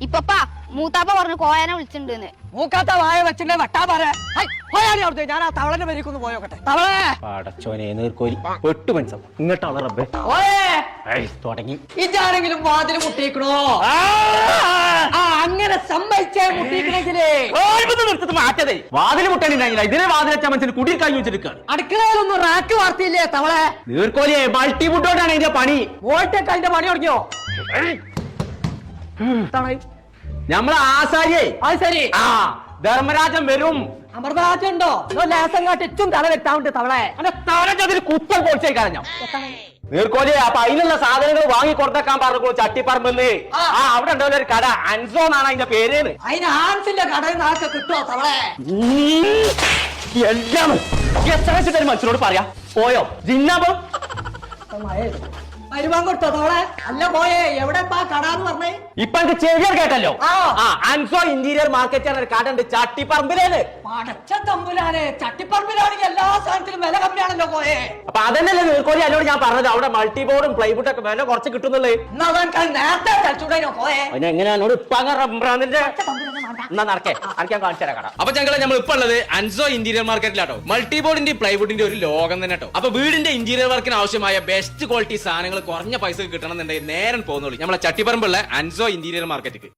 ഇപ്പപ്പാ മൂത്താപ്പ പറഞ്ഞു കോയനെ വിളിച്ചിട്ടുണ്ടെന്ന്. മൂക്കാത്ത വായ വെച്ചിട്ട് വെട്ടാ പറ പോയാലേ ഞാൻ ആ തവളന്റെ പേരിക്കൊന്ന് പോയോക്കട്ടെ. തവളേ പടച്ചോനെ നീർക്കോലി എട്ട് മനസ്സം ഇങ്ങോട്ടാണ് റബ്ബേ തുടങ്ങി. ഇതാരെങ്കിലും വാതിൽ മുട്ടിക്കണോ? അങ്ങനെ സമ്മതിച്ചേ മുട്ടിക്കണെങ്കിലേ മാറ്റതേ വാതിൽ മുട്ടാനില്ല. ഇതിനെ വാതിലച്ച മനസ്സിന് കുടി കഴിഞ്ഞു വെച്ചിരിക്കാണ്. അടുക്കളയിലൊന്നും റാക്ക് വാർത്തയില്ലേ തവളെ? നീർക്കോലിയെ മൾട്ടി ഫുഡോട്ടാണ് ഇതിന്റെ പണി. വോൾട്ടൊക്കെ അതിന്റെ പണി തുടങ്ങിയോ? നമ്മളെ ആസാരിയെ അത് ശരി. ആ ധർമ്മരാജൻ വരും. അമൃതാജുണ്ടോ? ലേസം കാട്ടിച്ചും തല വെട്ടാവുണ്ട് തവളെ. തലച്ചതിൽ കുത്തൽ പൊളിച്ചായി കളഞ്ഞ നീർക്കോലിയെ. അപ്പൊ അതിനുള്ള സാധനങ്ങൾ വാങ്ങി കൊടുത്തേക്കാൻ പറഞ്ഞു ചട്ടിപ്പറമ്പെന്ന്. അവിടെ ഉണ്ടാവില്ല ഒരു കട, അൻസോ എന്നാണ് അതിന്റെ പേര്. അതിന് ആൻസിന്റെ കടയിൽ നാളെ കിട്ടുമോ തവളെ? എല്ലാം എത്ര വെച്ചിട്ട് മനുഷ്യനോട് പറയാ പോയോ ജിന്നപ്പം വരുമാൻ കൊടുത്തോ തവളെ? അല്ല പോയേ എവിടെ കടാന്ന് പറഞ്ഞേ? ഇപ്പൊ എനിക്ക് ചെവിയർ കേട്ടല്ലോ. അൻസോ ഇന്റീരിയർ മാർക്കറ്റ് ഒരു കട ഉണ്ട് ചട്ടിപ്പറമ്പിലേന്ന്. പടച്ച തമ്പുരാനെ, ചട്ടിപ്പറമ്പിലാണെങ്കിൽ എല്ലാ സാധനത്തിലും വില കമ്മിയാണല്ലോ പോയേ. അപ്പൊ അതന്നെയല്ലേ നീർക്കോലി എന്നോട് ഞാൻ പറഞ്ഞത് അവിടെ മൾട്ടിബോർഡും പ്ലൈവുഡും ഒക്കെ വില കുറച്ച് കിട്ടുന്നുള്ളേ. നേരത്തെ കളിച്ചൂടോ പോയേ. എങ്ങനെയാ എന്നാ നടക്കേ അനക്കാൻ കാണിച്ചു തരാം കട. അപ്പൊ ഞങ്ങളെ നമ്മൾ ഇപ്പൊ ഉള്ളത് അൻസോ ഇന്റീരിയർ മാർക്കറ്റിലാട്ടോ. മൾട്ടിബോർഡിന്റെ പ്ലൈവുഡിന്റെ ഒരു ലോകം തന്നെ കേട്ടോ. അപ്പൊ വീടിന്റെ ഇന്റീരിയർ വർക്കിന് ആവശ്യമായ ബെസ്റ്റ് ക്വാളിറ്റി സാധനങ്ങൾ കുറഞ്ഞ പൈസ കിട്ടണമെന്നുണ്ടെങ്കിൽ നേരം പോകുന്നുള്ളൂ നമ്മളെ ചട്ടിപ്പറമ്പുള്ള അൻസോ ഇന്റീരിയർ മാർക്കറ്റിക്ക്.